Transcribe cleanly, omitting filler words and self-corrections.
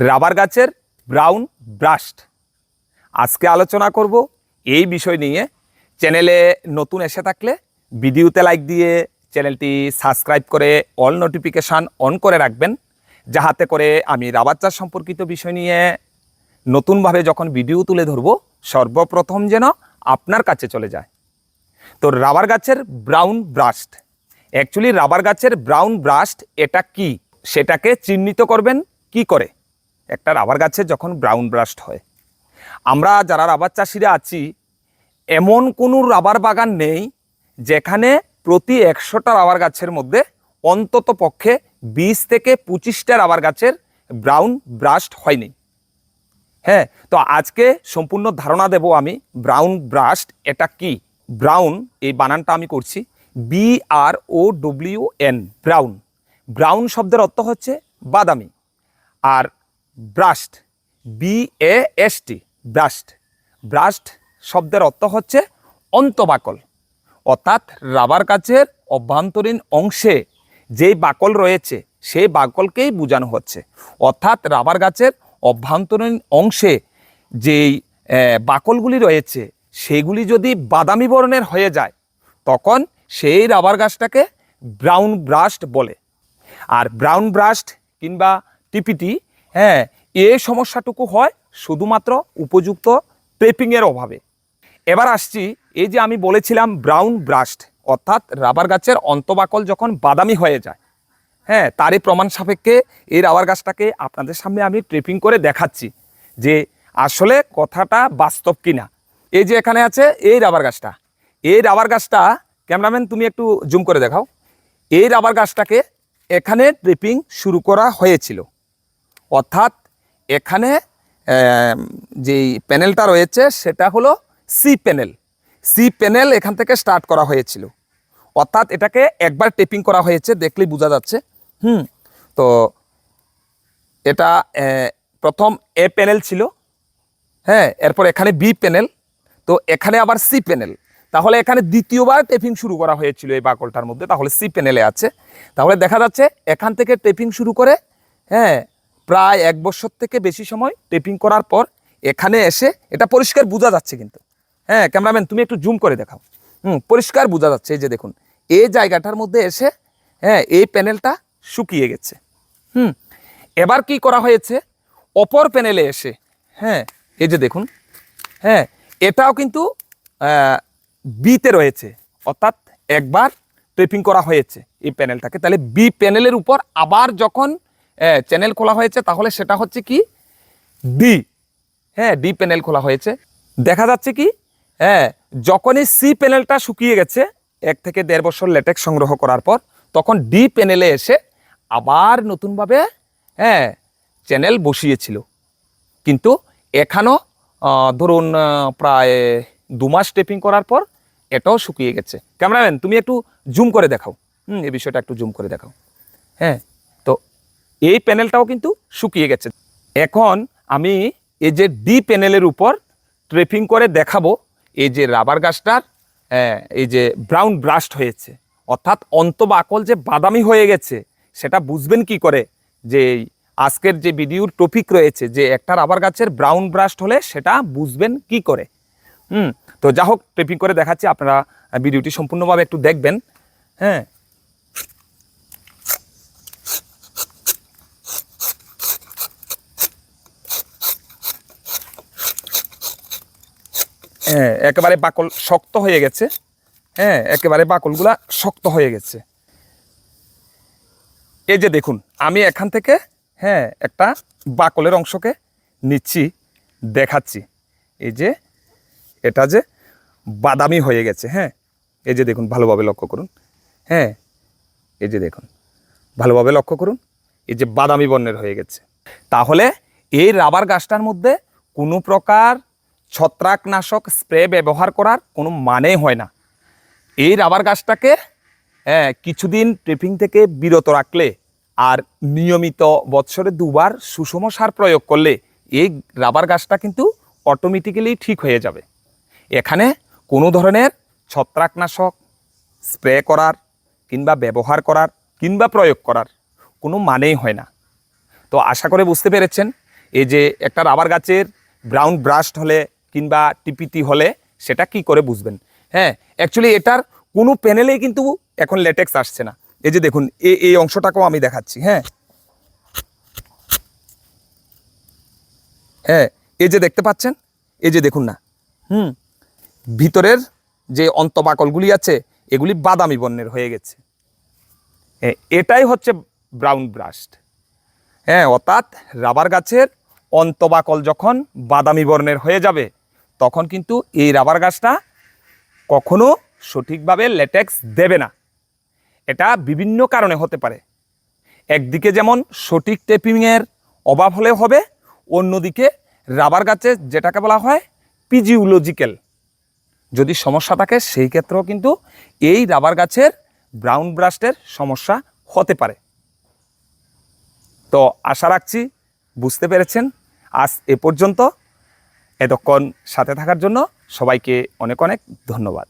Rubber গাছের brown ব্রাস্ট। আজকে আলোচনা করব এই বিষয় নিয়ে। চ্যানেলে নতুন এসে থাকলে ভিডিওতে লাইক দিয়ে চ্যানেলটি সাবস্ক্রাইব করে অল নোটিফিকেশান অন করে রাখবেন, যাহাতে করে আমি রাবার চাষ সম্পর্কিত বিষয় নিয়ে নতুনভাবে যখন ভিডিও তুলে ধরব সর্বপ্রথম যেন আপনার কাছে চলে যায়। তো রাবার গাছের ব্রাউন ব্রাস্ট, অ্যাকচুয়ালি রাবার গাছের ব্রাউন ব্রাস্ট এটা কি, সেটাকে চিহ্নিত করবেন কি করে একটা রাবার গাছের যখন ব্রাউন ব্রাস্ট হয়। আমরা যারা রাবার চাষিরা আছি, এমন কোনো রাবার বাগান নেই যেখানে প্রতি 100টা রাবার গাছের মধ্যে অন্তত পক্ষে 20 থেকে 25টা রাবার গাছের ব্রাউন ব্রাস্ট হয়নি। হ্যাঁ, তো আজকে সম্পূর্ণ ধারণা দেব আমি ব্রাউন ব্রাস্ট এটা কি। ব্রাউন এই বানানটা আমি করছি BROWN, ব্রাউন। ব্রাউন শব্দের অর্থ হচ্ছে বাদামি, আর ব্রাস্ট BAST, ব্রাস্ট। ব্রাস্ট শব্দের অর্থ হচ্ছে অন্তঃবাকল, অর্থাৎ রাবার গাছের অভ্যন্তরীণ অংশে যেই বাকল রয়েছে সেই বাকলকেই বোঝানো হচ্ছে। অর্থাৎ রাবার গাছের অভ্যন্তরীণ অংশে যেই বাকলগুলি রয়েছে সেগুলি যদি বাদামি বর্ণের হয়ে যায় তখন সেই রাবার গাছটাকে ব্রাউন ব্রাস্ট বলে। আর ব্রাউন ব্রাস্ট কিংবা টিপিটি, হ্যাঁ, এই সমস্যাটুকু হয় শুধুমাত্র উপযুক্ত ট্রেপিংয়ের অভাবে। এবার আসছি, এই যে আমি বলেছিলাম ব্রাউন ব্রাস্ট অর্থাৎ রাবার গাছের অন্তঃবাকল যখন বাদামি হয়ে যায়, হ্যাঁ, তারই প্রমাণ সাপেক্ষে এই রাবার গাছটাকে আপনাদের সামনে আমি ট্রেপিং করে দেখাচ্ছি যে আসলে কথাটা বাস্তব কিনা। এই যে এখানে আছে এই রাবার গাছটা, এই রাবার গাছটা, ক্যামেরাম্যান তুমি একটু জুম করে দেখাও। এই রাবার গাছটাকে এখানে ট্রেপিং শুরু করা হয়েছিল, অর্থাৎ এখানে যেই প্যানেলটা রয়েছে সেটা হলো সি প্যানেল। সি প্যানেল এখান থেকে স্টার্ট করা হয়েছিল, অর্থাৎ এটাকে একবার টেপিং করা হয়েছে, দেখলেই বোঝা যাচ্ছে। তো এটা প্রথম এ প্যানেল ছিল, হ্যাঁ, এরপর এখানে বি প্যানেল, তো এখানে আবার সি প্যানেল। তাহলে এখানে দ্বিতীয়বার টেপিং শুরু করা হয়েছিল এই বাকলটার মধ্যে, তাহলে সি প্যানেলে আছে। তাহলে দেখা যাচ্ছে এখান থেকে টেপিং শুরু করে, হ্যাঁ, প্রায় 1 বছর থেকে বেশি সময় টেপিং করার পর এখানে এসে এটা পরিষ্কার বোঝা যাচ্ছে কিন্তু, হ্যাঁ, ক্যামেরাম্যান তুমি একটু জুম করে দেখাও। পরিষ্কার বোঝা যাচ্ছে। এই যে দেখুন, এই জায়গাটার মধ্যে এসে, হ্যাঁ, এই প্যানেলটা শুকিয়ে গেছে। এবার কি করা হয়েছে, অপর প্যানেলে এসে, হ্যাঁ, এই যে দেখুন, হ্যাঁ, এটাও কিন্তু বিতে রয়েছে, অর্থাৎ একবার ট্রেপিং করা হয়েছে এই প্যানেলটাকে। তাহলে বি প্যানেলের উপর আবার যখন চ্যানেল খোলা হয়েছে তাহলে সেটা হচ্ছে কি ডি, হ্যাঁ, ডি প্যানেল খোলা হয়েছে। দেখা যাচ্ছে কি, হ্যাঁ, যখনই সি প্যানেলটা শুকিয়ে গেছে 1 থেকে 1.5 বছর লেটেক্স সংগ্রহ করার পর, তখন ডি প্যানেলে এসে আবার নতুনভাবে, হ্যাঁ, চ্যানেল বসিয়েছিল। কিন্তু এখানেও ধরুন প্রায় 2 মাস টেপিং করার পর এটাও শুকিয়ে গেছে। ক্যামেরাম্যান তুমি একটু জুম করে দেখাও, এই বিষয়টা একটু জুম করে দেখাও। হ্যাঁ, তো এই প্যানেলটাও কিন্তু শুকিয়ে গেছে। এখন আমি এই যে ডি প্যানেলের উপর ট্রেপিং করে দেখাবো এই যে রাবার গাছটার, এই যে ব্রাউন ব্রাস্ট হয়েছে, অর্থাৎ অন্তঃবাকল যে বাদামি হয়ে গেছে সেটা বুঝবেন কি করে। যে আজকের যে ভিডিওর টপিক রয়েছে যে একটা রাবার গাছের ব্রাউন ব্রাস্ট হলে সেটা বুঝবেন কি করে। তো যা হোক, ট্রেপিং করে দেখাচ্ছি, আপনারা ভিডিওটি সম্পূর্ণভাবে একটু দেখবেন। হ্যাঁ, একেবারে বাকল শক্ত হয়ে গেছে, হ্যাঁ, একেবারে বাকলগুলা শক্ত হয়ে গেছে। এই যে দেখুন, আমি এখান থেকে, হ্যাঁ, একটা বাকলের অংশকে নিচ্ছি, দেখাচ্ছি। এই যে এটা যে বাদামি হয়ে গেছে, হ্যাঁ, এই যে দেখুন, ভালোভাবে লক্ষ্য করুন, হ্যাঁ, এই যে দেখুন, ভালোভাবে লক্ষ্য করুন, এই যে বাদামি বর্ণের হয়ে গেছে। তাহলে এই রাবার গাছটার মধ্যে কোনো প্রকার ছত্রাকনাশক স্প্রে ব্যবহার করার কোনো মানে হয় না। এই রাবার গাছটাকে, হ্যাঁ, কিছুদিন ট্রেপিং থেকে বিরত রাখলে আর নিয়মিত বৎসরে 2 বার সুষম সার প্রয়োগ করলে এই রাবার গাছটা কিন্তু অটোমেটিক্যালি ঠিক হয়ে যাবে। এখানে কোনো ধরনের ছত্রাকনাশক স্প্রে করার কিংবা ব্যবহার করার কিংবা প্রয়োগ করার কোনো মানেই হয় না। তো আশা করে বুঝতে পেরেছেন এই যে একটা রাবার গাছের ব্রাউন ব্রাস্ট হলে কিংবা টিপিটি হলে সেটা কি করে বুঝবেন? হ্যাঁ, অ্যাকচুয়ালি এটার কোনো প্যানেলেই কিন্তু এখন ল্যাটেক্স আসছে না। এই যে দেখুন, এই অংশটাকেও আমি দেখাচ্ছি। হ্যাঁ হ্যাঁ, এই যে দেখতে পাচ্ছেন, এই যে দেখুন না, ভিতরের যে অন্তঃবাকলগুলি আছে এগুলি বাদামি বর্ণের হয়ে গেছে। এটাই হচ্ছে ব্রাউন ব্রাস্ট। হ্যাঁ, অর্থাৎ রাবার গাছের অন্তঃবাকল যখন বাদামি বর্ণের হয়ে যাবে তখন কিন্তু এই রাবার গাছটা কখনো সঠিকভাবে ল্যাটেক্স দেবে না। এটা বিভিন্ন কারণে হতে পারে। একদিকে যেমন সঠিক টেপিংয়ের অভাব হলে হবে, অন্যদিকে রাবার গাছে যেটাকে বলা হয় ফিজিওলজিক্যাল যদি সমস্যা থাকে সেই ক্ষেত্রেও কিন্তু এই রাবার গাছের ব্রাউন ব্রাস্টের সমস্যা হতে পারে। তো আশা রাখছি বুঝতে পেরেছেন। আজ এ পর্যন্ত, এতক্ষণ সাথে থাকার জন্য সবাইকে অনেক অনেক ধন্যবাদ।